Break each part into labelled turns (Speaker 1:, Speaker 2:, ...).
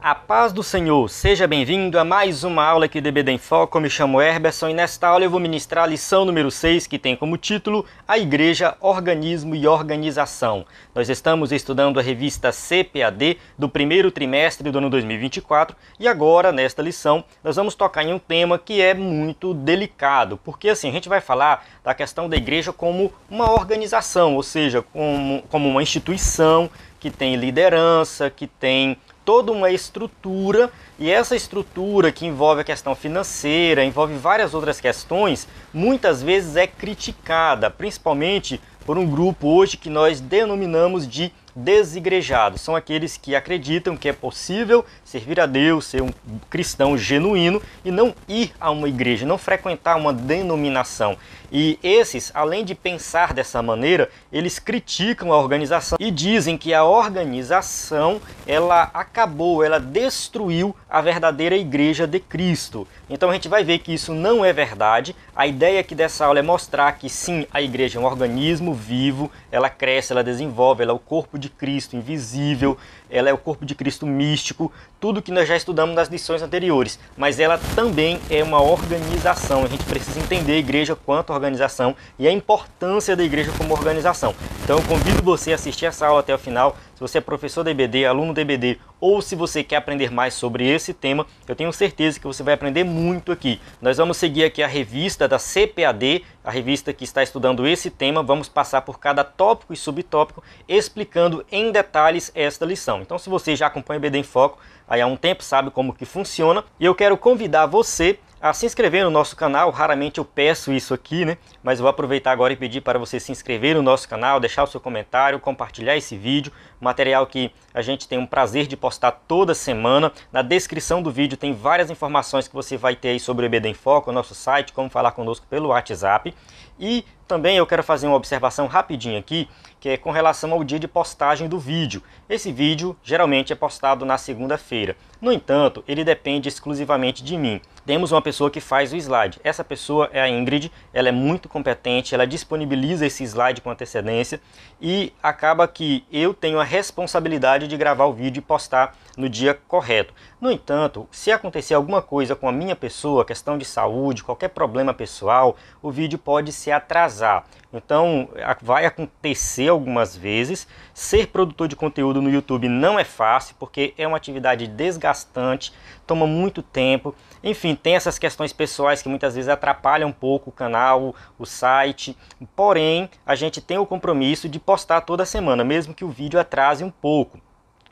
Speaker 1: A paz do Senhor, seja bem-vindo a mais uma aula aqui do EBD em Foco. Eu me chamo Herberson e nesta aula eu vou ministrar a lição número 6, que tem como título A Igreja, Organismo e Organização. Nós estamos estudando a revista CPAD do primeiro trimestre do ano 2024 e agora, nesta lição, nós vamos tocar em um tema que é muito delicado, porque assim, a gente vai falar da questão da igreja como uma organização, ou seja, como uma instituição que tem liderança, que tem toda uma estrutura, e essa estrutura que envolve a questão financeira, envolve várias outras questões, muitas vezes é criticada, principalmente por um grupo hoje que nós denominamos de desigrejados. São aqueles que acreditam que é possível servir a Deus, ser um cristão genuíno e não ir a uma igreja, não frequentar uma denominação. E esses, além de pensar dessa maneira, eles criticam a organização e dizem que a organização, ela acabou, ela destruiu a verdadeira igreja de Cristo. Então a gente vai ver que isso não é verdade. A ideia aqui dessa aula é mostrar que sim, a igreja é um organismo vivo, ela cresce, ela desenvolve, ela é o corpo de Cristo invisível, ela é o corpo de Cristo místico, tudo que nós já estudamos nas lições anteriores, mas ela também é uma organização. A gente precisa entender a igreja quanto organização e a importância da igreja como organização. Então eu convido você a assistir essa aula até o final. Se você é professor da EBD, aluno da EBD, ou se você quer aprender mais sobre esse tema, eu tenho certeza que você vai aprender muito aqui. Nós vamos seguir aqui a revista da CPAD, a revista que está estudando esse tema. Vamos passar por cada tópico e subtópico, explicando em detalhes esta lição. Então, se você já acompanha o EBD em Foco aí há um tempo, sabe como que funciona, e eu quero convidar você a se inscrever no nosso canal. Raramente eu peço isso aqui, né? Mas eu vou aproveitar agora e pedir para você se inscrever no nosso canal, deixar o seu comentário, compartilhar esse vídeo, material que a gente tem um prazer de postar toda semana. Na descrição do vídeo tem várias informações que você vai ter aí sobre o EBD em Foco, o nosso site, como falar conosco pelo WhatsApp. E também eu quero fazer uma observação rapidinho aqui, que é com relação ao dia de postagem do vídeo. Esse vídeo geralmente é postado na segunda-feira. No entanto, ele depende exclusivamente de mim. Temos uma pessoa que faz o slide. Essa pessoa é a Ingrid, ela é muito competente, ela disponibiliza esse slide com antecedência e acaba que eu tenho a responsabilidade de gravar o vídeo e postar no dia correto. No entanto, se acontecer alguma coisa com a minha pessoa, questão de saúde, qualquer problema pessoal, o vídeo pode se atrasar. Então, vai acontecer algumas vezes. Ser produtor de conteúdo no YouTube não é fácil, porque é uma atividade desgastante, toma muito tempo. Enfim, tem essas questões pessoais que muitas vezes atrapalham um pouco o canal, o site. Porém, a gente tem o compromisso de postar toda semana, mesmo que o vídeo atrase um pouco.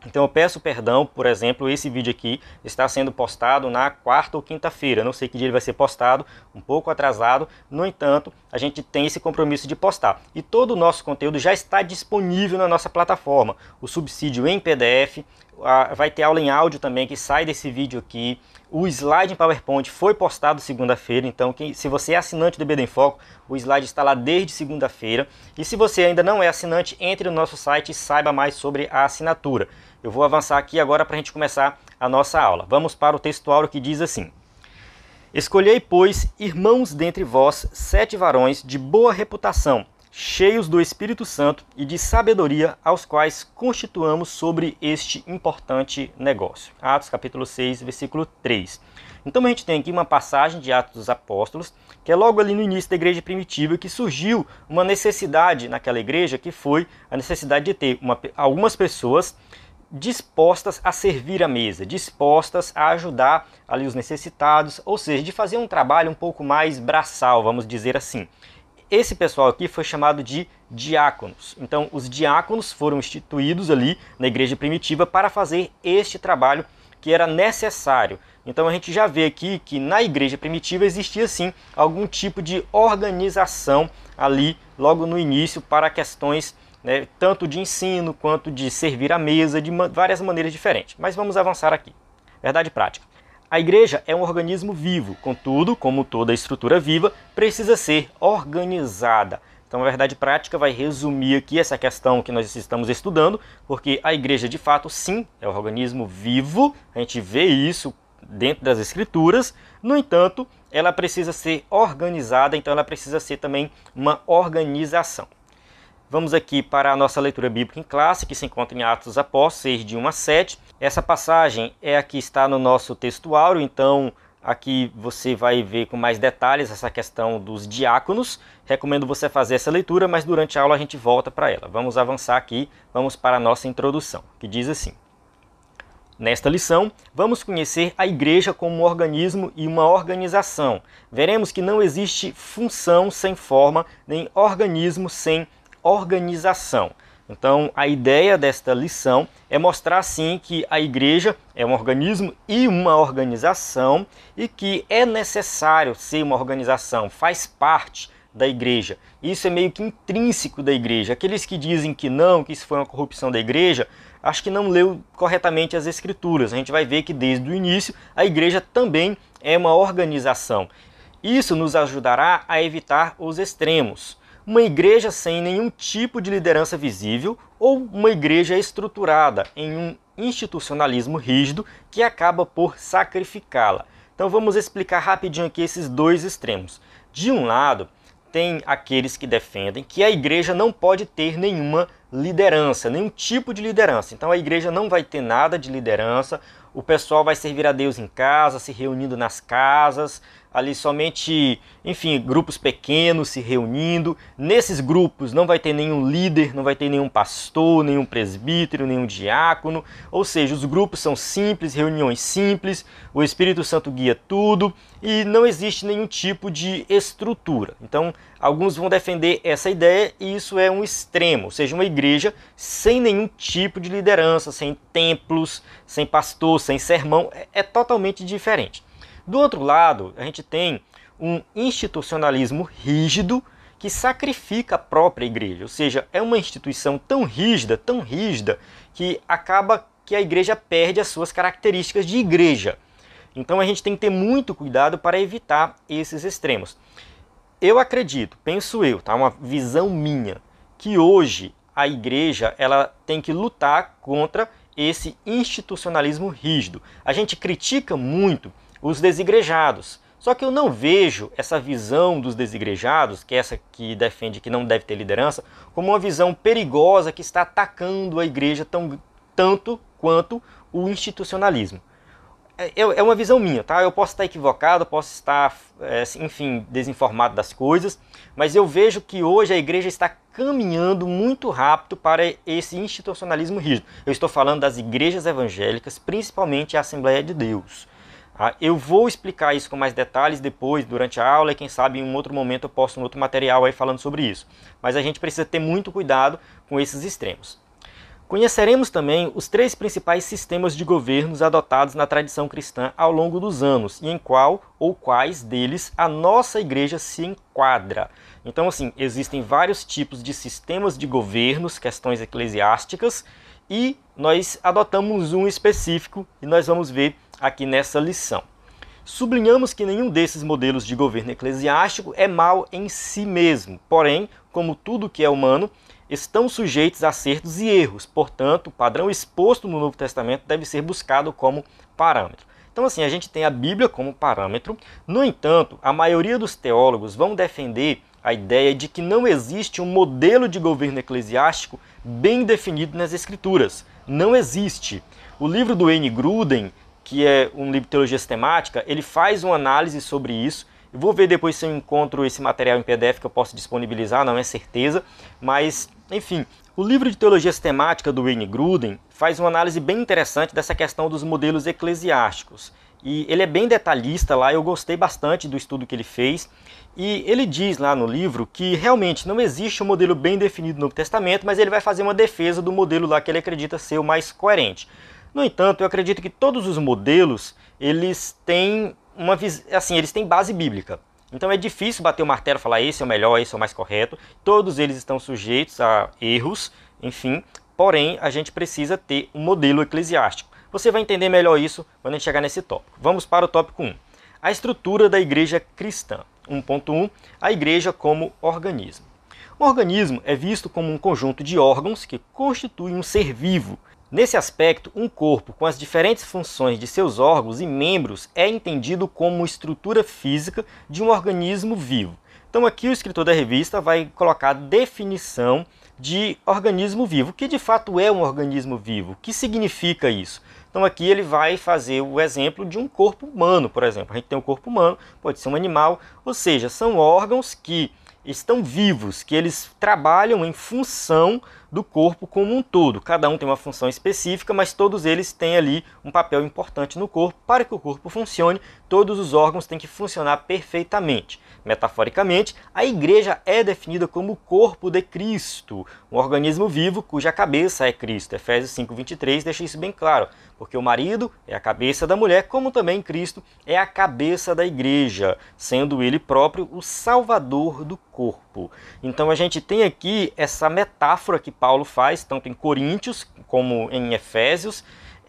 Speaker 1: Então eu peço perdão, por exemplo, esse vídeo aqui está sendo postado na quarta ou quinta-feira. Não sei que dia ele vai ser postado, um pouco atrasado. No entanto, a gente tem esse compromisso de postar. E todo o nosso conteúdo já está disponível na nossa plataforma. O subsídio em PDF, vai ter aula em áudio também que sai desse vídeo aqui. O slide em PowerPoint foi postado segunda-feira, então se você é assinante do EBD em Foco, o slide está lá desde segunda-feira. E se você ainda não é assinante, entre no nosso site e saiba mais sobre a assinatura. Eu vou avançar aqui agora para a gente começar a nossa aula. Vamos para o textuário que diz assim: Escolhei, pois, irmãos dentre vós, 7 varões de boa reputação, cheios do Espírito Santo e de sabedoria, aos quais constituamos sobre este importante negócio. Atos capítulo 6, versículo 3. Então a gente tem aqui uma passagem de Atos dos Apóstolos, que é logo ali no início da igreja primitiva, que surgiu uma necessidade naquela igreja, que foi a necessidade de ter algumas pessoas dispostas a servir à mesa, dispostas a ajudar ali os necessitados, ou seja, de fazer um trabalho um pouco mais braçal, vamos dizer assim. Esse pessoal aqui foi chamado de diáconos. Então, os diáconos foram instituídos ali na igreja primitiva para fazer este trabalho que era necessário. Então, a gente já vê aqui que na igreja primitiva existia sim algum tipo de organização ali logo no início para questões, né, tanto de ensino quanto de servir à mesa, de várias maneiras diferentes. Mas vamos avançar aqui. Verdade prática. A igreja é um organismo vivo, contudo, como toda estrutura viva, precisa ser organizada. Então a verdade prática vai resumir aqui essa questão que nós estamos estudando, porque a igreja de fato sim é um organismo vivo, a gente vê isso dentro das escrituras. No entanto, ela precisa ser organizada, então ela precisa ser também uma organização. Vamos aqui para a nossa leitura bíblica em classe, que se encontra em Atos dos Apóstolos, 6, de 1 a 7. Essa passagem é a que está no nosso texto áureo, então aqui você vai ver com mais detalhes essa questão dos diáconos. Recomendo você fazer essa leitura, mas durante a aula a gente volta para ela. Vamos avançar aqui, vamos para a nossa introdução, que diz assim. Nesta lição, vamos conhecer a igreja como um organismo e uma organização. Veremos que não existe função sem forma, nem organismo sem organização. Então, a ideia desta lição é mostrar, sim, que a igreja é um organismo e uma organização e que é necessário ser uma organização, faz parte da igreja. Isso é meio que intrínseco da igreja. Aqueles que dizem que não, que isso foi uma corrupção da igreja, acho que não leu corretamente as escrituras. A gente vai ver que desde o início a igreja também é uma organização. Isso nos ajudará a evitar os extremos. Uma igreja sem nenhum tipo de liderança visível ou uma igreja estruturada em um institucionalismo rígido que acaba por sacrificá-la. Então vamos explicar rapidinho aqui esses dois extremos. De um lado, tem aqueles que defendem que a igreja não pode ter nenhuma liderança, nenhum tipo de liderança. Então a igreja não vai ter nada de liderança, o pessoal vai servir a Deus em casa, se reunindo nas casas, ali somente, enfim, grupos pequenos se reunindo. Nesses grupos não vai ter nenhum líder, não vai ter nenhum pastor, nenhum presbítero, nenhum diácono. Ou seja, os grupos são simples, reuniões simples, o Espírito Santo guia tudo e não existe nenhum tipo de estrutura. Então, alguns vão defender essa ideia e isso é um extremo, ou seja, uma igreja sem nenhum tipo de liderança, sem templos, sem pastor, sem sermão, é totalmente diferente. Do outro lado, a gente tem um institucionalismo rígido que sacrifica a própria igreja, ou seja, é uma instituição tão rígida, que acaba que a igreja perde as suas características de igreja. Então a gente tem que ter muito cuidado para evitar esses extremos. Eu acredito, penso eu, tá? Uma visão minha, que hoje a igreja ela tem que lutar contra esse institucionalismo rígido. A gente critica muito os desigrejados, só que eu não vejo essa visão dos desigrejados, que é essa que defende que não deve ter liderança, como uma visão perigosa que está atacando a igreja tanto quanto o institucionalismo. É uma visão minha, tá? Eu posso estar equivocado, posso estar, enfim, desinformado das coisas, mas eu vejo que hoje a igreja está caminhando muito rápido para esse institucionalismo rígido. Eu estou falando das igrejas evangélicas, principalmente a Assembleia de Deus. Eu vou explicar isso com mais detalhes depois, durante a aula, e quem sabe em um outro momento eu posto um outro material aí falando sobre isso. Mas a gente precisa ter muito cuidado com esses extremos. Conheceremos também os 3 principais sistemas de governos adotados na tradição cristã ao longo dos anos, e em qual ou quais deles a nossa igreja se enquadra. Então, assim, existem vários tipos de sistemas de governos, questões eclesiásticas, e nós adotamos um específico e nós vamos ver aqui nessa lição. Sublinhamos que nenhum desses modelos de governo eclesiástico é mau em si mesmo, porém, como tudo que é humano, estão sujeitos a acertos e erros. Portanto, o padrão exposto no Novo Testamento deve ser buscado como parâmetro. Então, assim, a gente tem a Bíblia como parâmetro. No entanto, a maioria dos teólogos vão defender a ideia de que não existe um modelo de governo eclesiástico bem definido nas Escrituras. Não existe. O livro do Wayne Grudem, que é um livro de teologia sistemática, ele faz uma análise sobre isso. Eu vou ver depois se eu encontro esse material em PDF que eu posso disponibilizar, não é certeza, mas, enfim, o livro de teologia sistemática do Wayne Grudem faz uma análise bem interessante dessa questão dos modelos eclesiásticos. E ele é bem detalhista lá, eu gostei bastante do estudo que ele fez. E ele diz lá no livro que realmente não existe um modelo bem definido no Novo Testamento, mas ele vai fazer uma defesa do modelo lá que ele acredita ser o mais coerente. No entanto, eu acredito que todos os modelos, eles têm eles têm base bíblica. Então é difícil bater o martelo e falar esse é o melhor, esse é o mais correto. Todos eles estão sujeitos a erros, enfim. Porém, a gente precisa ter um modelo eclesiástico. Você vai entender melhor isso quando a gente chegar nesse tópico. Vamos para o tópico 1. A estrutura da igreja cristã. 1.1. A igreja como organismo. Um organismo é visto como um conjunto de órgãos que constituem um ser vivo. Nesse aspecto, um corpo com as diferentes funções de seus órgãos e membros é entendido como estrutura física de um organismo vivo. Então aqui o escritor da revista vai colocar a definição de organismo vivo. O que de fato é um organismo vivo? O que significa isso? Então aqui ele vai fazer o exemplo de um corpo humano, por exemplo. A gente tem um corpo humano, pode ser um animal, ou seja, são órgãos que estão vivos, que eles trabalham em função do corpo como um todo. Cada um tem uma função específica, mas todos eles têm ali um papel importante no corpo. Para que o corpo funcione, todos os órgãos têm que funcionar perfeitamente. Metaforicamente, a igreja é definida como o corpo de Cristo, um organismo vivo cuja cabeça é Cristo. Efésios 5:23 deixa isso bem claro, porque o marido é a cabeça da mulher, como também Cristo é a cabeça da igreja, sendo ele próprio o salvador do corpo. Então a gente tem aqui essa metáfora que Paulo faz, tanto em Coríntios como em Efésios,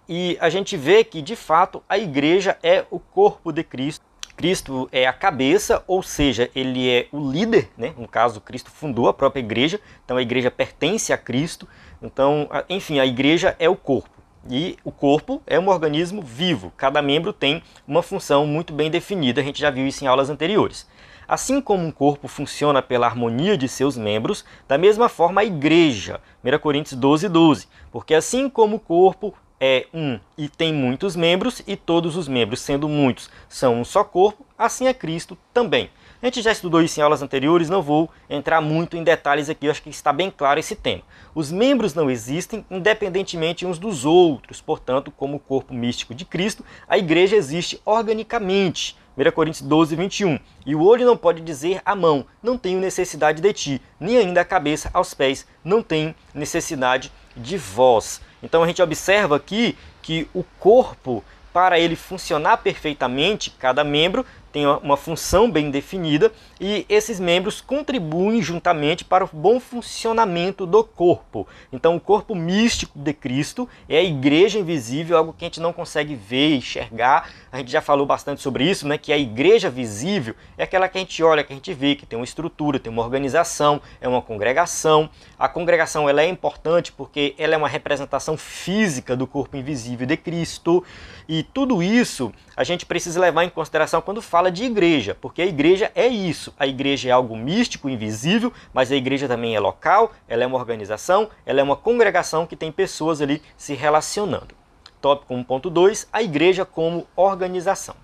Speaker 1: e a gente vê que de fato a igreja é o corpo de Cristo. Cristo é a cabeça, ou seja, ele é o líder, né? No caso, Cristo fundou a própria igreja, então a igreja pertence a Cristo. Então, enfim, a igreja é o corpo. E o corpo é um organismo vivo, cada membro tem uma função muito bem definida, a gente já viu isso em aulas anteriores. Assim como um corpo funciona pela harmonia de seus membros, da mesma forma a igreja, 1 Coríntios 12:12, porque assim como o corpo é um e tem muitos membros, e todos os membros, sendo muitos, são um só corpo, assim é Cristo também. A gente já estudou isso em aulas anteriores, não vou entrar muito em detalhes aqui, eu acho que está bem claro esse tema. Os membros não existem independentemente uns dos outros, portanto, como o corpo místico de Cristo, a igreja existe organicamente. 1 Coríntios 12:21. E o olho não pode dizer à mão, não tenho necessidade de ti, nem ainda a cabeça aos pés, não tenho necessidade de vós. Então a gente observa aqui que o corpo, para ele funcionar perfeitamente, cada membro tem uma função bem definida e esses membros contribuem juntamente para o bom funcionamento do corpo. Então o corpo místico de Cristo é a igreja invisível, algo que a gente não consegue ver, enxergar. A gente já falou bastante sobre isso, né? Que a igreja visível é aquela que a gente olha, que a gente vê, que tem uma estrutura, tem uma organização, é uma congregação. A congregação ela é importante porque ela é uma representação física do corpo invisível de Cristo. E tudo isso a gente precisa levar em consideração quando fala de igreja, porque a igreja é isso. A igreja é algo místico, invisível, mas a igreja também é local, ela é uma organização, ela é uma congregação que tem pessoas ali se relacionando. Tópico 1.2, a igreja como organização.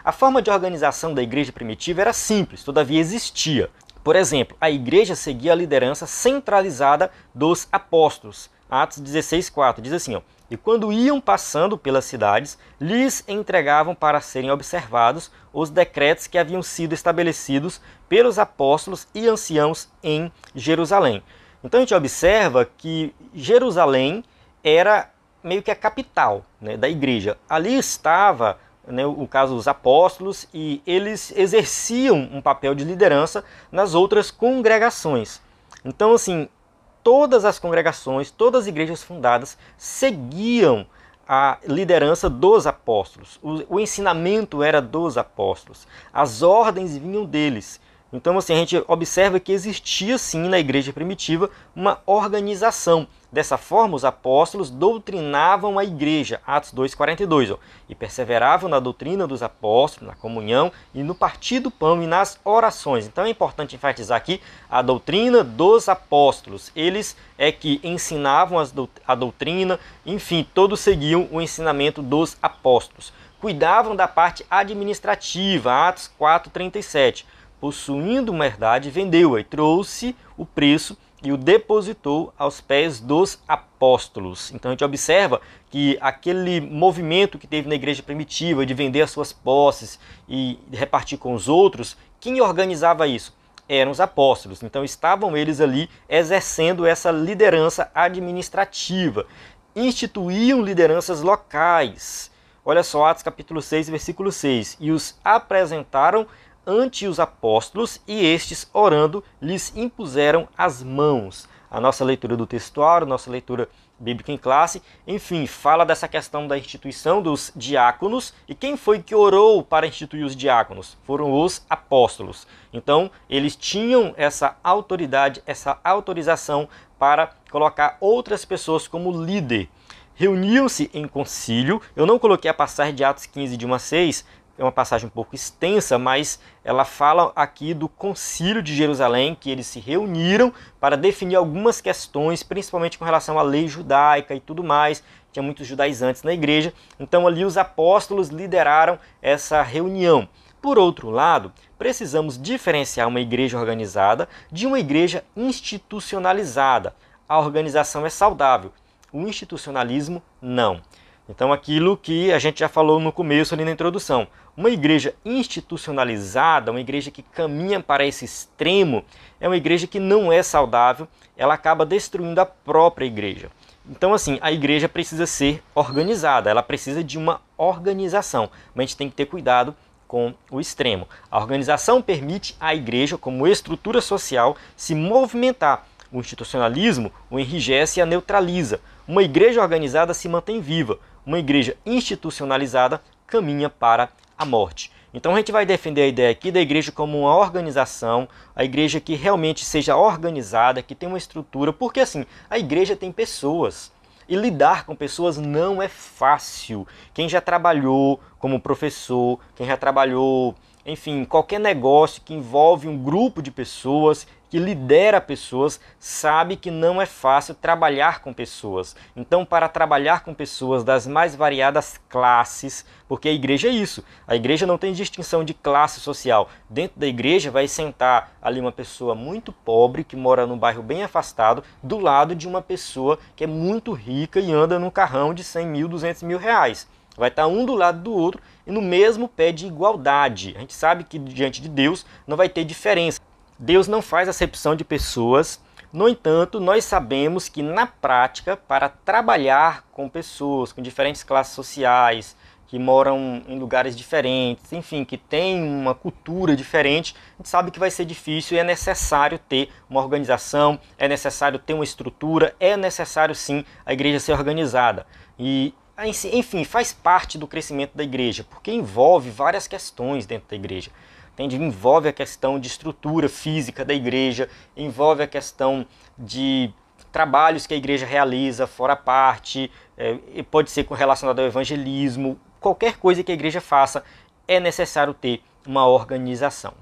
Speaker 1: A forma de organização da igreja primitiva era simples, todavia existia. Por exemplo, a igreja seguia a liderança centralizada dos apóstolos. Atos 16:4 diz assim, ó, e quando iam passando pelas cidades, lhes entregavam para serem observados os decretos que haviam sido estabelecidos pelos apóstolos e anciãos em Jerusalém. Então a gente observa que Jerusalém era meio que a capital, né, da igreja. Ali estava, né, o caso dos apóstolos, e eles exerciam um papel de liderança nas outras congregações. Então assim, todas as congregações, todas as igrejas fundadas seguiam a liderança dos apóstolos. O ensinamento era dos apóstolos. As ordens vinham deles. Então assim, a gente observa que existia sim na igreja primitiva uma organização. Dessa forma, os apóstolos doutrinavam a igreja, Atos 2:42, e perseveravam na doutrina dos apóstolos, na comunhão e no partir do pão e nas orações. Então é importante enfatizar aqui a doutrina dos apóstolos. Eles é que ensinavam a doutrina, enfim, todos seguiam o ensinamento dos apóstolos. Cuidavam da parte administrativa, Atos 4:37. Possuindo uma herdade, vendeu-a e trouxe o preço e o depositou aos pés dos apóstolos. Então a gente observa que aquele movimento que teve na igreja primitiva de vender as suas posses e repartir com os outros, quem organizava isso? Eram os apóstolos. Então estavam eles ali exercendo essa liderança administrativa. Instituíam lideranças locais. Olha só, Atos capítulo 6, versículo 6. E os apresentaram ante os apóstolos, e estes, orando, lhes impuseram as mãos. A nossa leitura do textuário, nossa leitura bíblica em classe, enfim, fala dessa questão da instituição dos diáconos. E quem foi que orou para instituir os diáconos? Foram os apóstolos. Então, eles tinham essa autoridade, essa autorização para colocar outras pessoas como líder. Reuniam-se em concílio. Eu não coloquei a passagem de Atos 15, de 1 a 6, é uma passagem um pouco extensa, mas ela fala aqui do Concílio de Jerusalém, que eles se reuniram para definir algumas questões, principalmente com relação à lei judaica e tudo mais. Tinha muitos judaizantes na igreja, então ali os apóstolos lideraram essa reunião. Por outro lado, precisamos diferenciar uma igreja organizada de uma igreja institucionalizada. A organização é saudável, o institucionalismo não. Então aquilo que a gente já falou no começo ali na introdução, uma igreja institucionalizada, uma igreja que caminha para esse extremo, é uma igreja que não é saudável, ela acaba destruindo a própria igreja. Então assim, a igreja precisa ser organizada, ela precisa de uma organização, mas a gente tem que ter cuidado com o extremo. A organização permite à igreja, como estrutura social, se movimentar. O institucionalismo o enrijece e a neutraliza. Uma igreja organizada se mantém viva. Uma igreja institucionalizada caminha para a morte. Então a gente vai defender a ideia aqui da igreja como uma organização, a igreja que realmente seja organizada, que tenha uma estrutura, porque assim, a igreja tem pessoas. E lidar com pessoas não é fácil. Quem já trabalhou como professor, quem já trabalhou, enfim, qualquer negócio que envolve um grupo de pessoas, que lidera pessoas, sabe que não é fácil trabalhar com pessoas. Então, para trabalhar com pessoas das mais variadas classes, porque a igreja é isso, a igreja não tem distinção de classe social. Dentro da igreja vai sentar ali uma pessoa muito pobre, que mora num bairro bem afastado, do lado de uma pessoa que é muito rica e anda num carrão de 100 mil, 200 mil reais. Vai estar um do lado do outro e no mesmo pé de igualdade. A gente sabe que diante de Deus não vai ter diferença. Deus não faz acepção de pessoas, no entanto, nós sabemos que na prática, para trabalhar com pessoas com diferentes classes sociais, que moram em lugares diferentes, enfim, que têm uma cultura diferente, a gente sabe que vai ser difícil e é necessário ter uma organização, é necessário ter uma estrutura, é necessário sim a igreja ser organizada. E enfim, faz parte do crescimento da igreja, porque envolve várias questões dentro da igreja. Envolve a questão de estrutura física da igreja, envolve a questão de trabalhos que a igreja realiza fora a parte, pode ser relacionado ao evangelismo, qualquer coisa que a igreja faça, é necessário ter uma organização.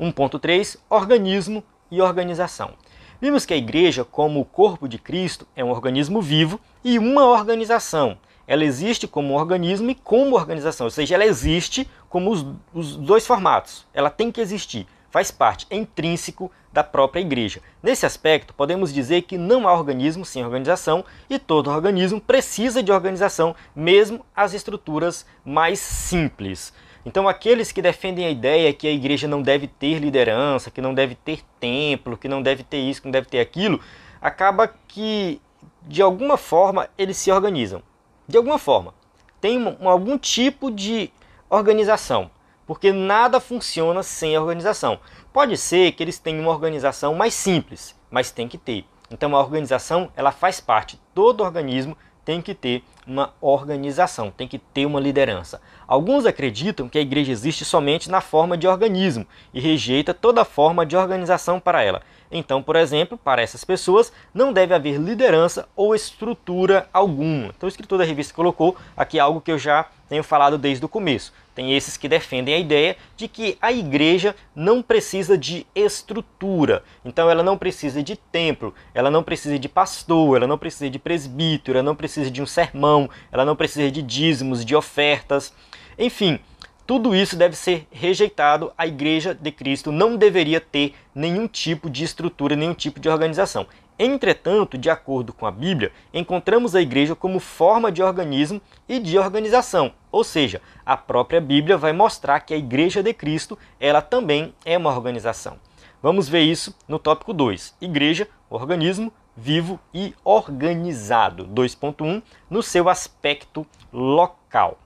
Speaker 1: 1.3, organismo e organização. Vimos que a igreja, como o corpo de Cristo, é um organismo vivo e uma organização. Ela existe como um organismo e como organização, ou seja, ela existe como os dois formatos. Ela tem que existir, faz parte, é intrínseco da própria igreja. Nesse aspecto, podemos dizer que não há organismo sem organização e todo organismo precisa de organização, mesmo as estruturas mais simples. Então, aqueles que defendem a ideia que a igreja não deve ter liderança, que não deve ter templo, que não deve ter isso, que não deve ter aquilo, acaba que, de alguma forma, eles se organizam. De alguma forma, tem algum tipo de organização, porque nada funciona sem organização. Pode ser que eles tenham uma organização mais simples, mas tem que ter. Então a organização, ela faz parte, todo organismo tem que ter uma organização, tem que ter uma liderança. Alguns acreditam que a igreja existe somente na forma de organismo e rejeita toda forma de organização para ela. Então, por exemplo, para essas pessoas não deve haver liderança ou estrutura alguma. Então o escritor da revista colocou aqui algo que eu já tenho falado desde o começo. Tem esses que defendem a ideia de que a igreja não precisa de estrutura. Então ela não precisa de templo, ela não precisa de pastor, ela não precisa de presbítero, ela não precisa de um sermão, ela não precisa de dízimos, de ofertas. Enfim, tudo isso deve ser rejeitado. A Igreja de Cristo não deveria ter nenhum tipo de estrutura, nenhum tipo de organização. Entretanto, de acordo com a Bíblia, encontramos a igreja como forma de organismo e de organização. Ou seja, a própria Bíblia vai mostrar que a Igreja de Cristo, ela também é uma organização. Vamos ver isso no tópico 2. Igreja, organismo, vivo e organizado. 2.1, no seu aspecto local.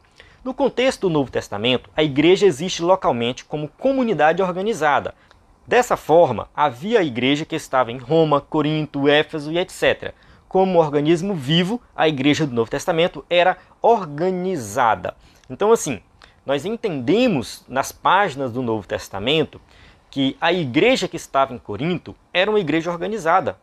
Speaker 1: No contexto do Novo Testamento, a igreja existe localmente como comunidade organizada. Dessa forma, havia a igreja que estava em Roma, Corinto, Éfeso e etc. Como organismo vivo, a igreja do Novo Testamento era organizada. Então, assim, nós entendemos nas páginas do Novo Testamento que a igreja que estava em Corinto era uma igreja organizada.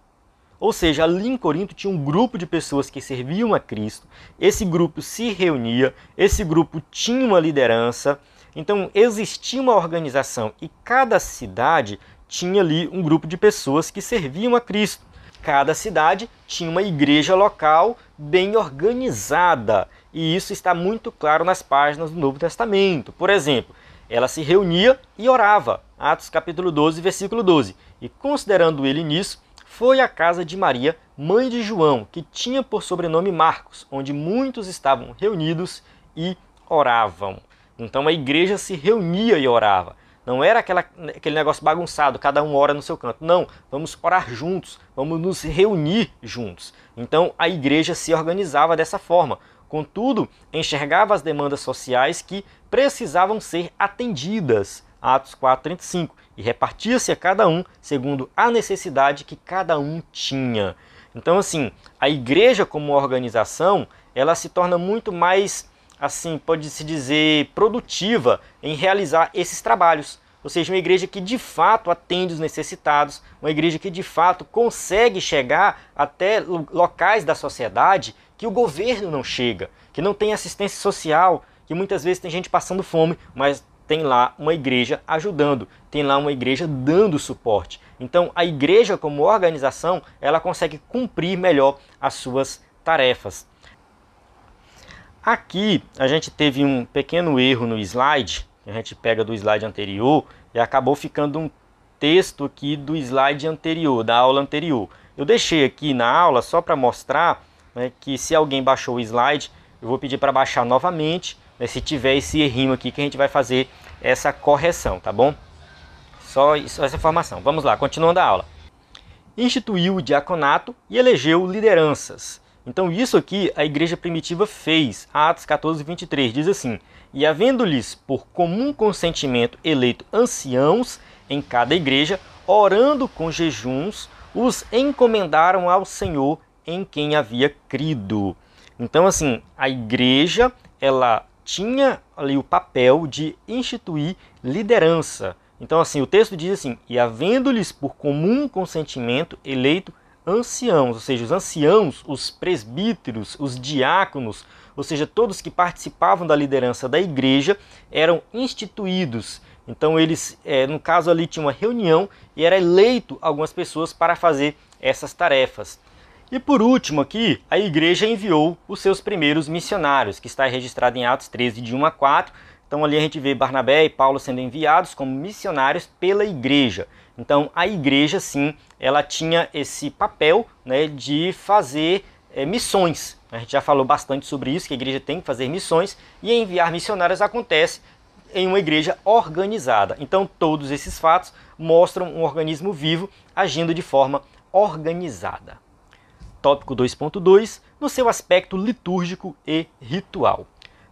Speaker 1: Ou seja, ali em Corinto tinha um grupo de pessoas que serviam a Cristo, esse grupo se reunia, esse grupo tinha uma liderança, Então existia uma organização e cada cidade tinha ali um grupo de pessoas que serviam a Cristo. Cada cidade tinha uma igreja local bem organizada, e isso está muito claro nas páginas do Novo Testamento. Por exemplo, ela se reunia e orava, Atos capítulo 12, versículo 12. E considerando ele nisso, foi à casa de Maria, mãe de João, que tinha por sobrenome Marcos, onde muitos estavam reunidos e oravam. Então a igreja se reunia e orava. Não era aquele negócio bagunçado, cada um ora no seu canto. Não, vamos orar juntos, vamos nos reunir juntos. Então a igreja se organizava dessa forma. Contudo, enxergava as demandas sociais que precisavam ser atendidas, Atos 4:35, e repartia-se a cada um segundo a necessidade que cada um tinha. Então, assim, a igreja como organização, ela se torna muito mais, assim, pode-se dizer, produtiva em realizar esses trabalhos. Ou seja, uma igreja que de fato atende os necessitados, uma igreja que de fato consegue chegar até locais da sociedade que o governo não chega, que não tem assistência social, que muitas vezes tem gente passando fome, mas tem lá uma igreja ajudando, tem lá uma igreja dando suporte. Então a igreja como organização, ela consegue cumprir melhor as suas tarefas. Aqui a gente teve um pequeno erro no slide, que a gente pega do slide anterior e acabou ficando um texto aqui do slide anterior, da aula anterior. Eu deixei aqui na aula só para mostrar, né, que se alguém baixou o slide, eu vou pedir para baixar novamente, né, se tiver esse errinho aqui, que a gente vai fazer essa correção, tá bom? Só essa informação. Vamos lá, continuando a aula. Instituiu o diaconato e elegeu lideranças. Então isso aqui a igreja primitiva fez. Atos 14:23 diz assim: e havendo-lhes por comum consentimento eleito anciãos em cada igreja, orando com jejuns, os encomendaram ao Senhor em quem havia crido. Então, assim, a igreja, ela tinha ali o papel de instituir liderança. Então, assim, o texto diz assim: e havendo-lhes por comum consentimento eleito anciãos, ou seja, os anciãos, os presbíteros, os diáconos, ou seja, todos que participavam da liderança da igreja eram instituídos. Então eles, no caso ali, tinha uma reunião e era eleito algumas pessoas para fazer essas tarefas. E por último aqui, a igreja enviou os seus primeiros missionários, que está registrado em Atos 13, de 1 a 4. Então ali a gente vê Barnabé e Paulo sendo enviados como missionários pela igreja. Então a igreja, sim, ela tinha esse papel, né, de fazer missões. A gente já falou bastante sobre isso, que a igreja tem que fazer missões, e enviar missionários acontece em uma igreja organizada. Então todos esses fatos mostram um organismo vivo agindo de forma organizada. Tópico 2.2, no seu aspecto litúrgico e ritual.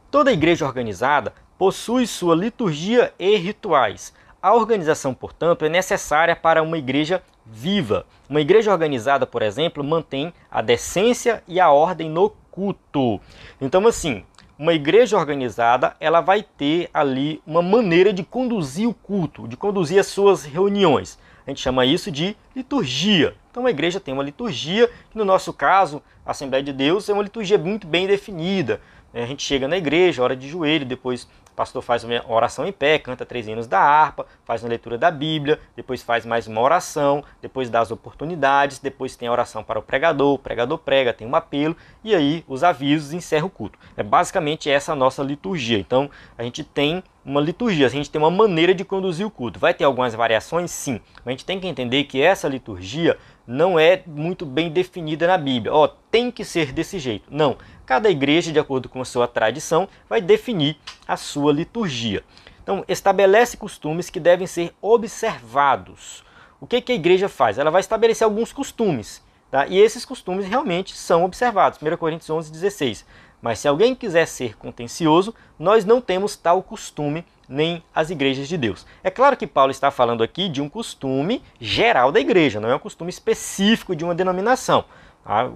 Speaker 1: Toda igreja organizada possui sua liturgia e rituais. A organização, portanto, é necessária para uma igreja viva. Uma igreja organizada, por exemplo, mantém a decência e a ordem no culto. Então, assim, uma igreja organizada, ela vai ter ali uma maneira de conduzir o culto, de conduzir as suas reuniões. A gente chama isso de liturgia. Então a igreja tem uma liturgia, que no nosso caso, a Assembleia de Deus, é uma liturgia muito bem definida. A gente chega na igreja, ora de joelho, depois o pastor faz uma oração em pé, canta 3 hinos da harpa, faz uma leitura da Bíblia, depois faz mais uma oração, depois dá as oportunidades, depois tem a oração para o pregador prega, tem um apelo, e aí os avisos e encerra o culto. É basicamente essa a nossa liturgia. Então a gente tem uma liturgia, a gente tem uma maneira de conduzir o culto. Vai ter algumas variações? Sim. Mas a gente tem que entender que essa liturgia não é muito bem definida na Bíblia. Tem que ser desse jeito. Não. Cada igreja, de acordo com a sua tradição, vai definir a sua liturgia. Então, estabelece costumes que devem ser observados. O que a igreja faz? Ela vai estabelecer alguns costumes, tá? E esses costumes realmente são observados. 1 Coríntios 11:16. Mas se alguém quiser ser contencioso, nós não temos tal costume, nem as igrejas de Deus. É claro que Paulo está falando aqui de um costume geral da igreja, não é um costume específico de uma denominação.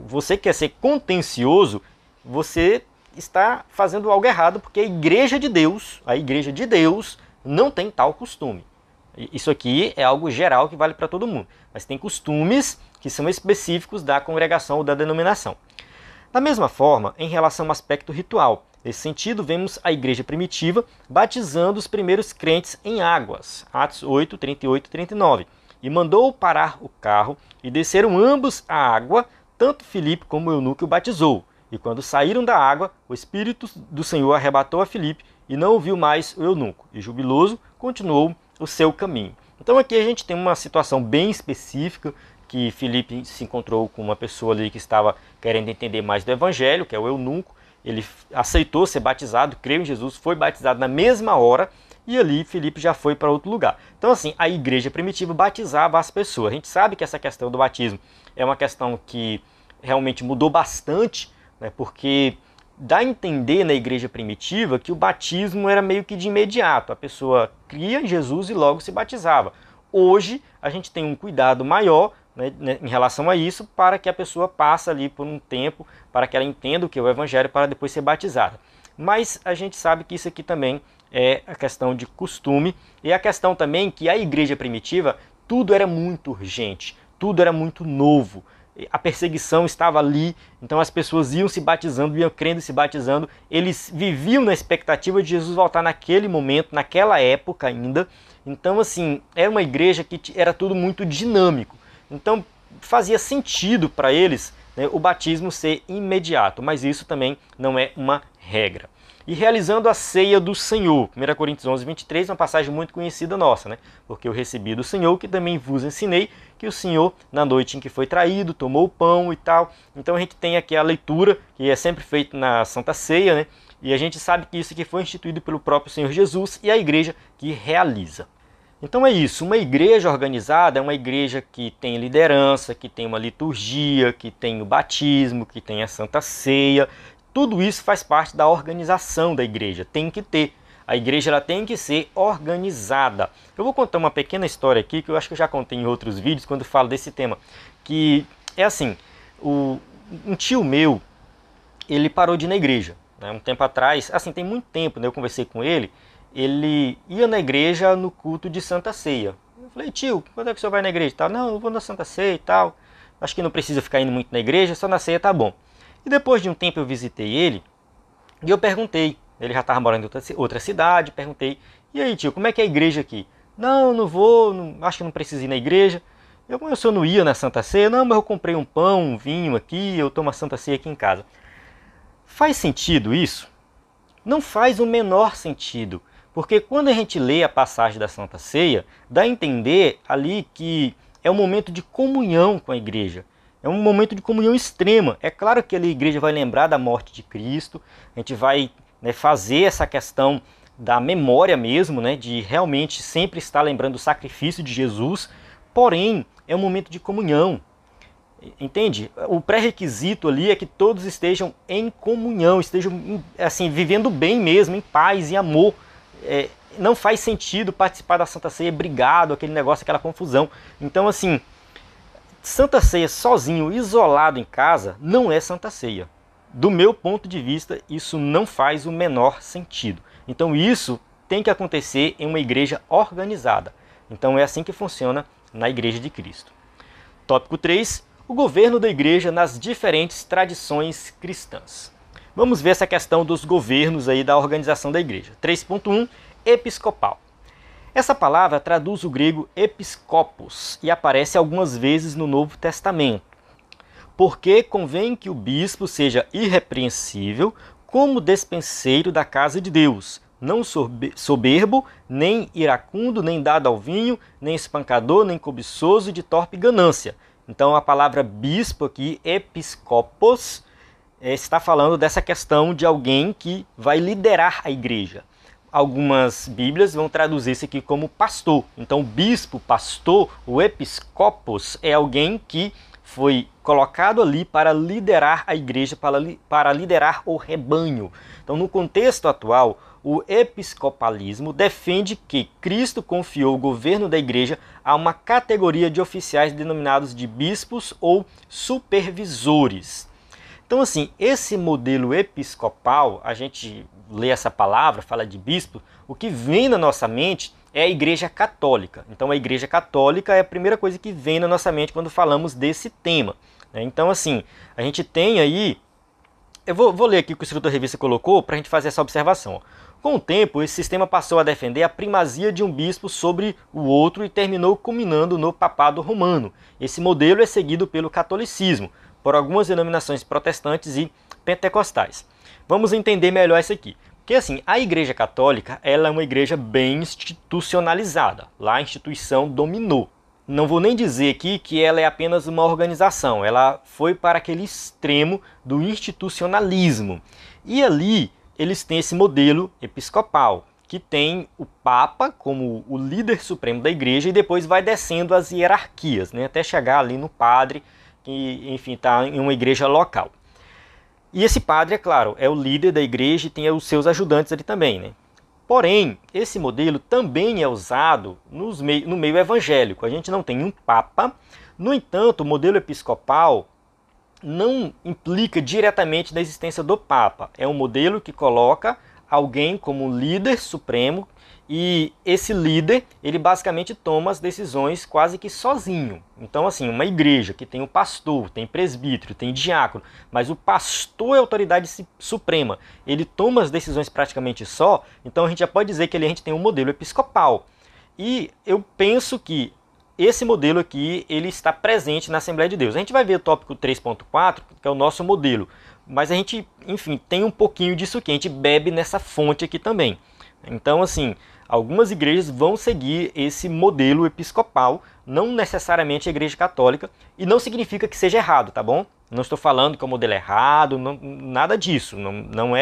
Speaker 1: Você quer ser contencioso, você está fazendo algo errado, porque a igreja de Deus não tem tal costume. Isso aqui é algo geral que vale para todo mundo, mas tem costumes que são específicos da congregação ou da denominação. Da mesma forma, em relação ao aspecto ritual, Nesse sentido, vemos a igreja primitiva batizando os primeiros crentes em águas, Atos 8, 38 e 39. E mandou parar o carro, e desceram ambos à água, tanto Filipe como Eunuco o batizou. E quando saíram da água, o Espírito do Senhor arrebatou a Filipe, e não ouviu mais o eunuco, e jubiloso continuou o seu caminho. Então aqui a gente tem uma situação bem específica, que Filipe se encontrou com uma pessoa ali que estava querendo entender mais do evangelho, que é o eunuco. Ele aceitou ser batizado, creu em Jesus, foi batizado na mesma hora, e ali Filipe já foi para outro lugar. Então assim, a igreja primitiva batizava as pessoas. A gente sabe que essa questão do batismo é uma questão que realmente mudou bastante, né, porque dá a entender na igreja primitiva que o batismo era meio que de imediato. A pessoa cria em Jesus e logo se batizava. Hoje a gente tem um cuidado maior, né, em relação a isso, para que a pessoa passe ali por um tempo, para que ela entenda o que é o evangelho, para depois ser batizada. Mas a gente sabe que isso aqui também é a questão de costume, e a questão também que a igreja primitiva, tudo era muito urgente, tudo era muito novo. A perseguição estava ali, então as pessoas iam se batizando, iam crendo e se batizando. Eles viviam na expectativa de Jesus voltar naquele momento, naquela época ainda. Então assim, era uma igreja que era tudo muito dinâmico. Então fazia sentido para eles, né, o batismo ser imediato, mas isso também não é uma regra. E realizando a ceia do Senhor, 1 Coríntios 11, 23, uma passagem muito conhecida nossa, né? Porque eu recebi do Senhor, que também vos ensinei, que o Senhor, na noite em que foi traído, tomou o pão e tal. Então a gente tem aqui a leitura, que é sempre feita na Santa Ceia, né? E a gente sabe que isso aqui foi instituído pelo próprio Senhor Jesus e a igreja que realiza. Então é isso, uma igreja organizada é uma igreja que tem liderança, que tem uma liturgia, que tem o batismo, que tem a Santa Ceia. Tudo isso faz parte da organização da igreja, tem que ter. A igreja ela tem que ser organizada. Eu vou contar uma pequena história aqui, que eu acho que eu já contei em outros vídeos, quando eu falo desse tema. Que é assim, um tio meu, ele parou de ir na igreja, né, um tempo atrás, assim, tem muito tempo, né, eu conversei com ele ia na igreja no culto de Santa Ceia. Eu falei, tio, quando é que o senhor vai na igreja? Não, eu vou na Santa Ceia e tal. Acho que não precisa ficar indo muito na igreja, só na ceia tá bom. E depois de um tempo eu visitei ele e eu perguntei, ele já estava morando em outra cidade, perguntei, e aí tio, como é que é a igreja aqui? Não vou, acho que não preciso ir na igreja. O senhor não ia na Santa Ceia? Não, mas eu comprei um pão, um vinho aqui, eu tomo a Santa Ceia aqui em casa. Faz sentido isso? Não faz o menor sentido, porque quando a gente lê a passagem da Santa Ceia, dá a entender ali que é um momento de comunhão com a igreja. É um momento de comunhão extrema. É claro que a igreja vai lembrar da morte de Cristo, a gente vai, né, fazer essa questão da memória mesmo, né, de realmente sempre estar lembrando do sacrifício de Jesus, porém é um momento de comunhão. Entende? O pré-requisito ali é que todos estejam em comunhão, estejam assim, vivendo bem mesmo, em paz e amor. Não faz sentido participar da Santa Ceia brigado, aquele negócio, aquela confusão. Então assim, Santa Ceia sozinho, isolado em casa, não é Santa Ceia. Do meu ponto de vista, isso não faz o menor sentido. Então isso tem que acontecer em uma igreja organizada. Então é assim que funciona na Igreja de Cristo. Tópico 3. O governo da igreja nas diferentes tradições cristãs. Vamos ver essa questão dos governos aí da organização da igreja. 3.1. Episcopal. Essa palavra traduz o grego episkopos e aparece algumas vezes no Novo Testamento. Porque convém que o bispo seja irrepreensível como despenseiro da casa de Deus, não soberbo, nem iracundo, nem dado ao vinho, nem espancador, nem cobiçoso de torpe ganância. Então a palavra bispo aqui, episkopos, está falando dessa questão de alguém que vai liderar a igreja. Algumas bíblias vão traduzir isso aqui como pastor. Então bispo, pastor, o episkopos é alguém que foi colocado ali para liderar a igreja, para liderar o rebanho. Então no contexto atual, o episcopalismo defende que Cristo confiou o governo da igreja a uma categoria de oficiais denominados de bispos ou supervisores. Então assim, esse modelo episcopal, a gente lê essa palavra, fala de bispo, o que vem na nossa mente é a igreja católica. Então a igreja católica é a primeira coisa que vem na nossa mente quando falamos desse tema. Então assim, a gente tem aí Eu vou ler aqui o que o Estrutura Revista colocou para a gente fazer essa observação. Ó. Com o tempo, esse sistema passou a defender a primazia de um bispo sobre o outro e terminou culminando no papado romano. Esse modelo é seguido pelo catolicismo, por algumas denominações protestantes e pentecostais. Vamos entender melhor isso aqui. Porque assim, a Igreja Católica ela é uma igreja bem institucionalizada. Lá a instituição dominou. Não vou nem dizer aqui que ela é apenas uma organização. Ela foi para aquele extremo do institucionalismo. E ali eles têm esse modelo episcopal, que tem o Papa como o líder supremo da igreja e depois vai descendo as hierarquias, né, até chegar ali no padre, que enfim está em uma igreja local. E esse padre, é claro, é o líder da igreja e tem os seus ajudantes ali também, né? Porém, esse modelo também é usado no meio evangélico. A gente não tem um Papa, no entanto, o modelo episcopal não implica diretamente na existência do Papa. É um modelo que coloca alguém como líder supremo e esse líder, ele basicamente toma as decisões quase que sozinho. Então, assim, uma igreja que tem o pastor, tem presbítero, tem diácono, mas o pastor é a autoridade suprema, ele toma as decisões praticamente só, então a gente já pode dizer que a gente tem um modelo episcopal. E eu penso que esse modelo aqui, ele está presente na Assembleia de Deus. A gente vai ver o tópico 3.4, que é o nosso modelo, mas a gente, enfim, tem um pouquinho disso aqui, a gente bebe nessa fonte aqui também. Então, assim, algumas igrejas vão seguir esse modelo episcopal, não necessariamente a Igreja Católica, e não significa que seja errado, tá bom? Não estou falando que é o modelo errado, nada disso. Não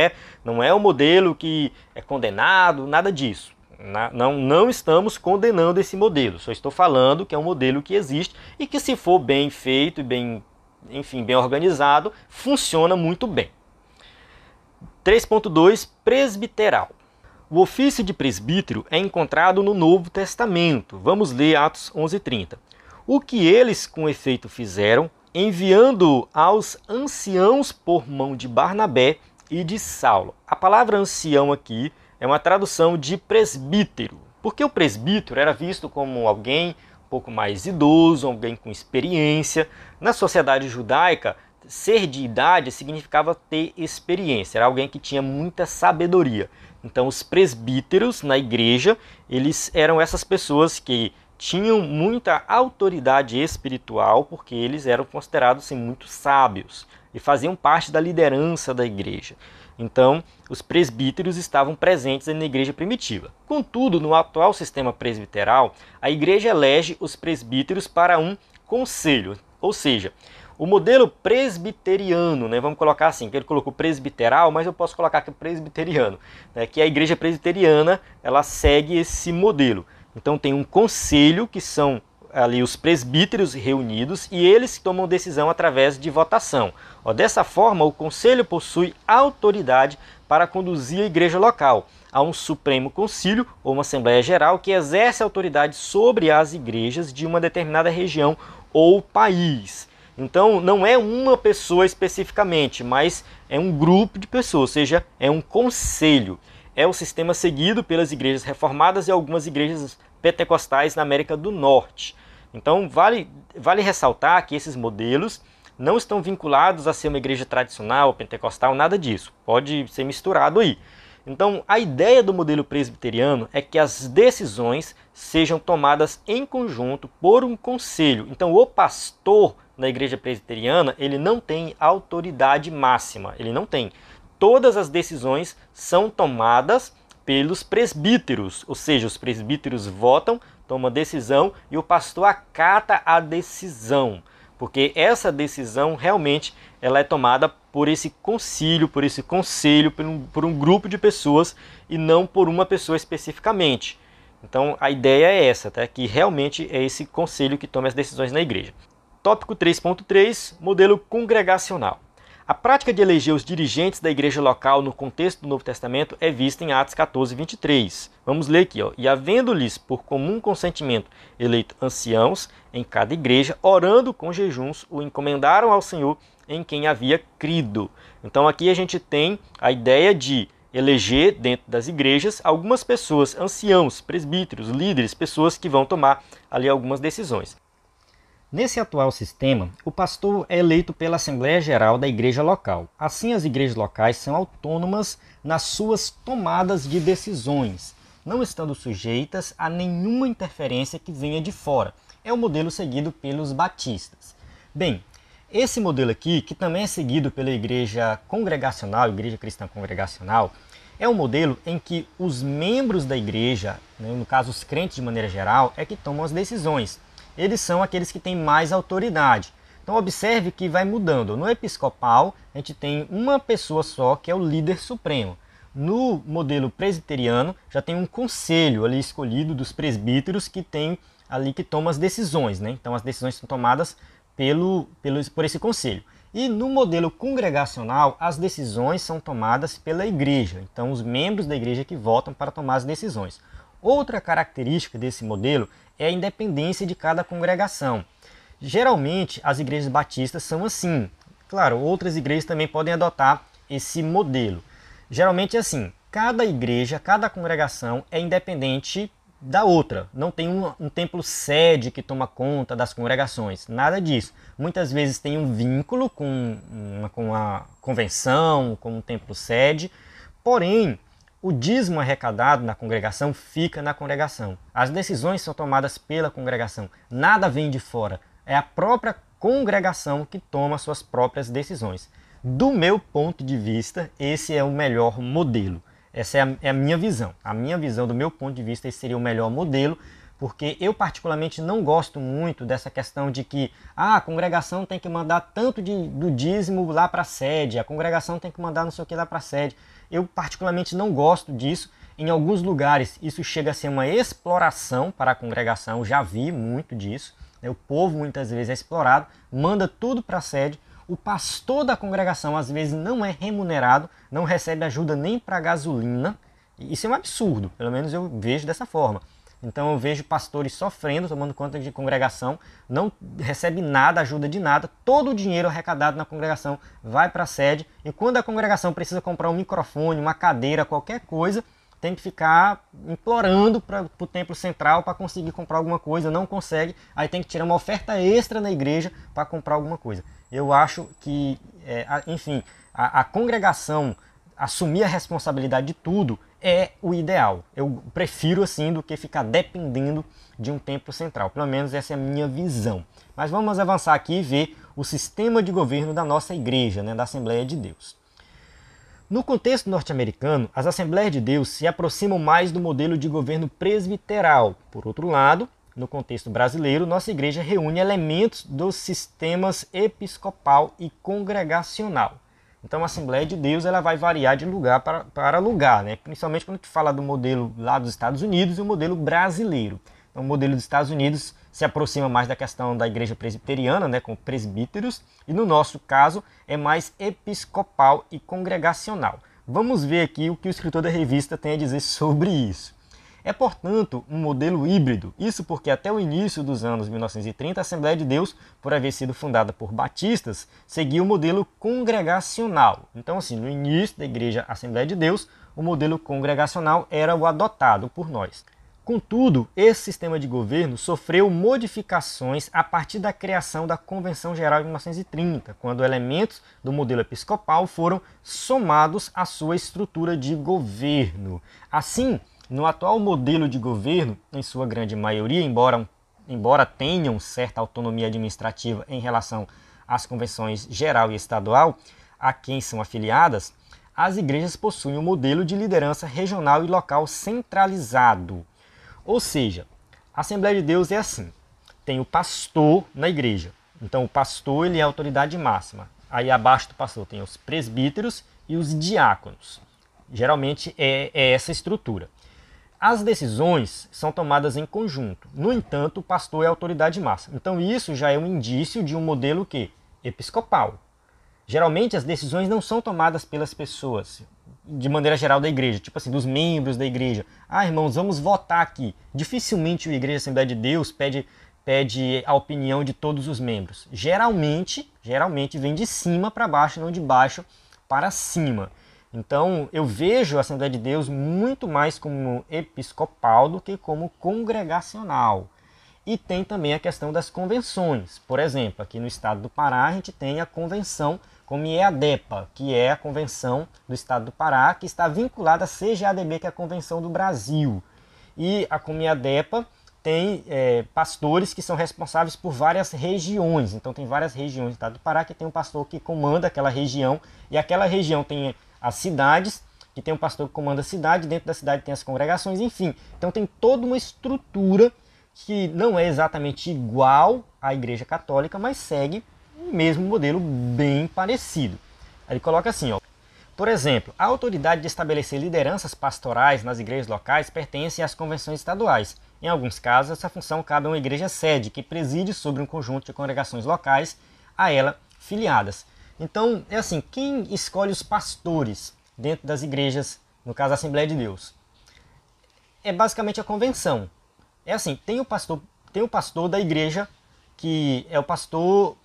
Speaker 1: é o modelo que é condenado, nada disso. Não estamos condenando esse modelo, só estou falando que é um modelo que existe e que, se for bem feito e bem organizado, funciona muito bem. 3.2 Presbiteral. O ofício de presbítero é encontrado no Novo Testamento. Vamos ler Atos 11:30. O que eles com efeito fizeram, enviando aos anciãos por mão de Barnabé e de Saulo. A palavra ancião aqui é uma tradução de presbítero, porque o presbítero era visto como alguém um pouco mais idoso, alguém com experiência. Na sociedade judaica, ser de idade significava ter experiência, era alguém que tinha muita sabedoria. Então os presbíteros na igreja, eles eram essas pessoas que tinham muita autoridade espiritual, porque eles eram considerados assim, muito sábios e faziam parte da liderança da igreja. Então, os presbíteros estavam presentes na igreja primitiva. Contudo, no atual sistema presbiteral, a igreja elege os presbíteros para um conselho, ou seja, o modelo presbiteriano, né, vamos colocar assim, que ele colocou presbiteral, mas eu posso colocar aqui presbiteriano, né, que a igreja presbiteriana ela segue esse modelo. Então tem um conselho, que são ali os presbíteros reunidos, e eles tomam decisão através de votação. Dessa forma, o conselho possui autoridade para conduzir a igreja local. Há um supremo concílio, ou uma assembleia geral, que exerce autoridade sobre as igrejas de uma determinada região ou país. Então não é uma pessoa especificamente, mas é um grupo de pessoas, ou seja, é um conselho. É o sistema seguido pelas igrejas reformadas e algumas igrejas pentecostais na América do Norte. Então vale ressaltar que esses modelos não estão vinculados a ser uma igreja tradicional, pentecostal, nada disso. Pode ser misturado aí. Então a ideia do modelo presbiteriano é que as decisões sejam tomadas em conjunto por um conselho. Então o pastor na igreja presbiteriana, ele não tem autoridade máxima, ele não tem. Todas as decisões são tomadas pelos presbíteros, ou seja, os presbíteros votam, tomam decisão e o pastor acata a decisão, porque essa decisão realmente ela é tomada por esse concílio, por esse conselho, por um grupo de pessoas e não por uma pessoa especificamente. Então a ideia é essa, tá? Que realmente é esse conselho que toma as decisões na igreja. Tópico 3.3, modelo congregacional. A prática de eleger os dirigentes da igreja local no contexto do Novo Testamento é vista em Atos 14:23. Vamos ler aqui. E havendo-lhes por comum consentimento eleito anciãos em cada igreja, orando com jejuns, o encomendaram ao Senhor em quem havia crido. Então aqui a gente tem a ideia de eleger dentro das igrejas algumas pessoas, anciãos, presbíteros, líderes, pessoas que vão tomar ali algumas decisões. Nesse atual sistema, o pastor é eleito pela Assembleia Geral da igreja local. Assim, as igrejas locais são autônomas nas suas tomadas de decisões, não estando sujeitas a nenhuma interferência que venha de fora. É o modelo seguido pelos batistas. Bem, esse modelo aqui, que também é seguido pela igreja congregacional, igreja cristã congregacional, é um modelo em que os membros da igreja, né, no caso os crentes de maneira geral, é que tomam as decisões. Eles são aqueles que têm mais autoridade. Então observe que vai mudando. No episcopal, a gente tem uma pessoa só, que é o líder supremo. No modelo presbiteriano, já tem um conselho ali escolhido dos presbíteros que tem ali que toma as decisões, né? Então as decisões são tomadas por esse conselho. E no modelo congregacional, as decisões são tomadas pela igreja. Então os membros da igreja que votam para tomar as decisões. Outra característica desse modelo é a independência de cada congregação. Geralmente, as igrejas batistas são assim. Claro, outras igrejas também podem adotar esse modelo. Geralmente é assim, cada igreja, cada congregação é independente da outra. Não tem um templo sede que toma conta das congregações, nada disso. Muitas vezes tem um vínculo com a convenção, com um templo sede, porém, o dízimo arrecadado na congregação fica na congregação. As decisões são tomadas pela congregação. Nada vem de fora. É a própria congregação que toma suas próprias decisões. Do meu ponto de vista, esse é o melhor modelo. Essa é a minha visão. A minha visão, do meu ponto de vista, esse seria o melhor modelo, porque eu particularmente não gosto muito dessa questão de que a congregação tem que mandar tanto do dízimo lá para a sede, a congregação tem que mandar não sei o que lá para a sede. Eu particularmente não gosto disso. Em alguns lugares isso chega a ser uma exploração para a congregação, já vi muito disso. O povo muitas vezes é explorado, manda tudo para a sede. O pastor da congregação às vezes não é remunerado, não recebe ajuda nem para gasolina. Isso é um absurdo, pelo menos eu vejo dessa forma. Então eu vejo pastores sofrendo, tomando conta de congregação, não recebe nada, ajuda de nada, todo o dinheiro arrecadado na congregação vai para a sede, e quando a congregação precisa comprar um microfone, uma cadeira, qualquer coisa, tem que ficar implorando para o templo central para conseguir comprar alguma coisa, não consegue, aí tem que tirar uma oferta extra na igreja para comprar alguma coisa. Eu acho que, enfim, a congregação assumir a responsabilidade de tudo é o ideal. Eu prefiro assim do que ficar dependendo de um templo central. Pelo menos essa é a minha visão. Mas vamos avançar aqui e ver o sistema de governo da nossa igreja, né, da Assembleia de Deus. No contexto norte-americano, as Assembleias de Deus se aproximam mais do modelo de governo presbiteral. Por outro lado, no contexto brasileiro, nossa igreja reúne elementos dos sistemas episcopal e congregacional. Então a Assembleia de Deus ela vai variar de lugar para lugar, né? Principalmente quando a gente fala do modelo lá dos Estados Unidos e o modelo brasileiro. Então o modelo dos Estados Unidos se aproxima mais da questão da igreja presbiteriana, né, com presbíteros, e no nosso caso é mais episcopal e congregacional. Vamos ver aqui o que o escritor da revista tem a dizer sobre isso. É, portanto, um modelo híbrido. Isso porque até o início dos anos 1930, a Assembleia de Deus, por haver sido fundada por batistas, seguia o modelo congregacional. Então, assim, no início da Igreja Assembleia de Deus, o modelo congregacional era o adotado por nós. Contudo, esse sistema de governo sofreu modificações a partir da criação da Convenção Geral de 1930, quando elementos do modelo episcopal foram somados à sua estrutura de governo. Assim, no atual modelo de governo, em sua grande maioria, embora tenham certa autonomia administrativa em relação às convenções geral e estadual, a quem são afiliadas, as igrejas possuem um modelo de liderança regional e local centralizado. Ou seja, a Assembleia de Deus é assim, tem o pastor na igreja, então o pastor ele é a autoridade máxima, aí abaixo do pastor tem os presbíteros e os diáconos, geralmente é essa estrutura. As decisões são tomadas em conjunto, no entanto o pastor é a autoridade máxima, então isso já é um indício de um modelo que? Episcopal. Geralmente as decisões não são tomadas pelas pessoas, de maneira geral da igreja, tipo assim, dos membros da igreja. Ah, irmãos, vamos votar aqui. Dificilmente a Igreja Assembleia de Deus pede a opinião de todos os membros. Geralmente vem de cima para baixo, não de baixo para cima. Então, eu vejo a Assembleia de Deus muito mais como episcopal do que como congregacional. E tem também a questão das convenções. Por exemplo, aqui no estado do Pará a gente tem a convenção Comieadepa, que é a convenção do estado do Pará, que está vinculada à CGADB, que é a convenção do Brasil. E a Comieadepa tem pastores que são responsáveis por várias regiões. Então tem várias regiões do estado do Pará que tem um pastor que comanda aquela região, e aquela região tem as cidades, que tem um pastor que comanda a cidade, dentro da cidade tem as congregações, enfim. Então tem toda uma estrutura que não é exatamente igual à Igreja Católica, mas segue o mesmo modelo bem parecido. Ele coloca assim, ó: por exemplo, a autoridade de estabelecer lideranças pastorais nas igrejas locais pertence às convenções estaduais. Em alguns casos, essa função cabe a uma igreja sede, que preside sobre um conjunto de congregações locais a ela filiadas. Então, é assim, quem escolhe os pastores dentro das igrejas, no caso a Assembleia de Deus? É basicamente a convenção. É assim, tem o pastor da igreja, que é o pastor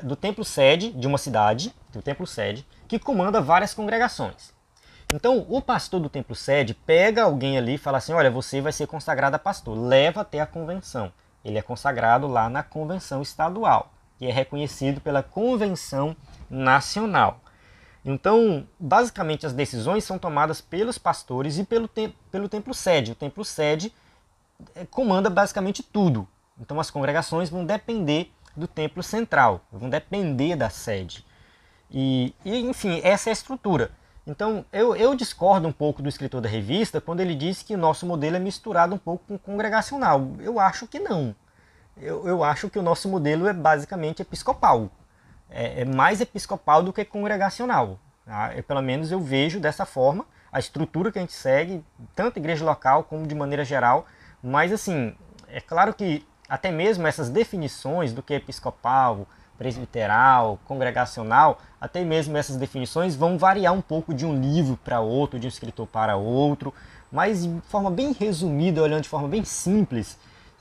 Speaker 1: do templo sede de uma cidade, do templo sede, que comanda várias congregações. Então, o pastor do templo sede pega alguém ali e fala assim: olha, você vai ser consagrado a pastor, leva até a convenção. Ele é consagrado lá na convenção estadual, que é reconhecido pela convenção nacional. Então, basicamente, as decisões são tomadas pelos pastores e pelo templo sede. O templo sede comanda basicamente tudo. Então, as congregações vão depender do templo central, vão depender da sede. Enfim, essa é a estrutura. Então, eu discordo um pouco do escritor da revista quando ele diz que o nosso modelo é misturado um pouco com o congregacional. Eu acho que não. Eu acho que o nosso modelo é basicamente episcopal. É mais episcopal do que congregacional. Tá? Pelo menos eu vejo dessa forma a estrutura que a gente segue, tanto igreja local como de maneira geral. Mas, assim, é claro que até mesmo essas definições do que é episcopal, presbiteral, congregacional, até mesmo essas definições vão variar um pouco de um livro para outro, de um escritor para outro, mas de forma bem resumida, olhando de forma bem simples,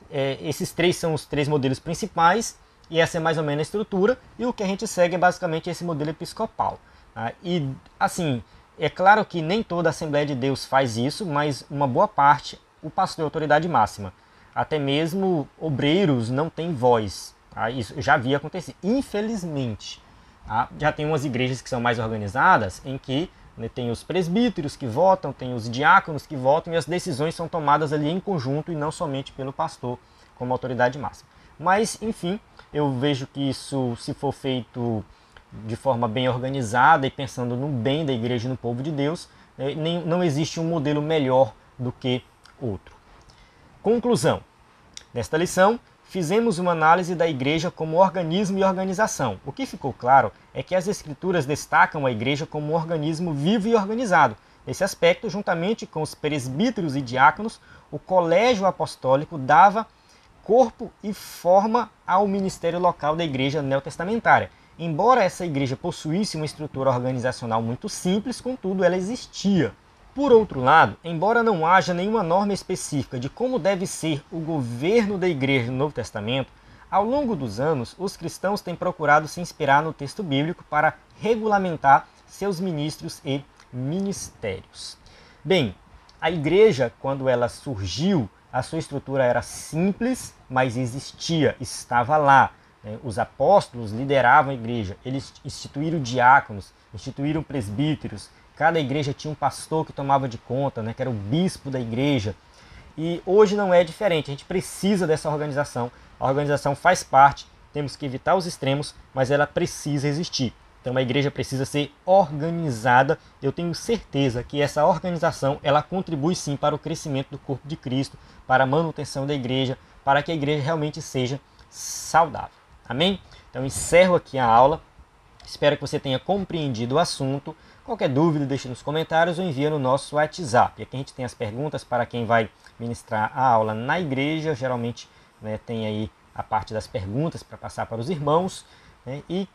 Speaker 1: esses três são os três modelos principais, e essa é mais ou menos a estrutura, e o que a gente segue é basicamente esse modelo episcopal. Tá? E, assim, é claro que nem toda a Assembleia de Deus faz isso, mas uma boa parte, o pastor é a autoridade máxima. Até mesmo obreiros não têm voz. Tá? Isso já havia acontecido, infelizmente. Tá? Já tem umas igrejas que são mais organizadas, em que tem os presbíteros que votam, tem os diáconos que votam, e as decisões são tomadas ali em conjunto e não somente pelo pastor como autoridade máxima. Mas, enfim, eu vejo que isso, se for feito de forma bem organizada e pensando no bem da igreja e no povo de Deus, não existe um modelo melhor do que outro. Conclusão. Nesta lição, fizemos uma análise da igreja como organismo e organização. O que ficou claro é que as escrituras destacam a igreja como um organismo vivo e organizado. Nesse aspecto, juntamente com os presbíteros e diáconos, o colégio apostólico dava corpo e forma ao ministério local da igreja neotestamentária. Embora essa igreja possuísse uma estrutura organizacional muito simples, contudo ela existia. Por outro lado, embora não haja nenhuma norma específica de como deve ser o governo da igreja no Novo Testamento, ao longo dos anos, os cristãos têm procurado se inspirar no texto bíblico para regulamentar seus ministros e ministérios. Bem, a igreja, quando ela surgiu, a sua estrutura era simples, mas existia, estava lá. Os apóstolos lideravam a igreja, eles instituíram diáconos, instituíram presbíteros. Cada igreja tinha um pastor que tomava de conta, que era o bispo da igreja. E hoje não é diferente, a gente precisa dessa organização. A organização faz parte, temos que evitar os extremos, mas ela precisa existir. Então a igreja precisa ser organizada. Eu tenho certeza que essa organização ela contribui sim para o crescimento do corpo de Cristo, para a manutenção da igreja, para que a igreja realmente seja saudável. Amém? Então encerro aqui a aula. Espero que você tenha compreendido o assunto. Qualquer dúvida, deixe nos comentários ou envia no nosso WhatsApp. Aqui a gente tem as perguntas para quem vai ministrar a aula na igreja. Geralmente tem aí a parte das perguntas para passar para os irmãos. E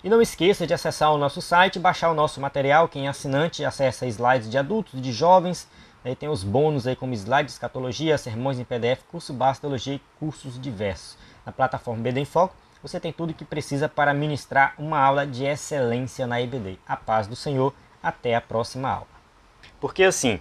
Speaker 1: não esqueça de acessar o nosso site, baixar o nosso material. Quem é assinante acessa slides de adultos, de jovens. Tem os bônus aí como slides de escatologia, sermões em PDF, curso básico de teologia e cursos diversos. Na plataforma EBD em Foco, você tem tudo o que precisa para ministrar uma aula de excelência na EBD. A paz do Senhor, até a próxima aula. Porque assim,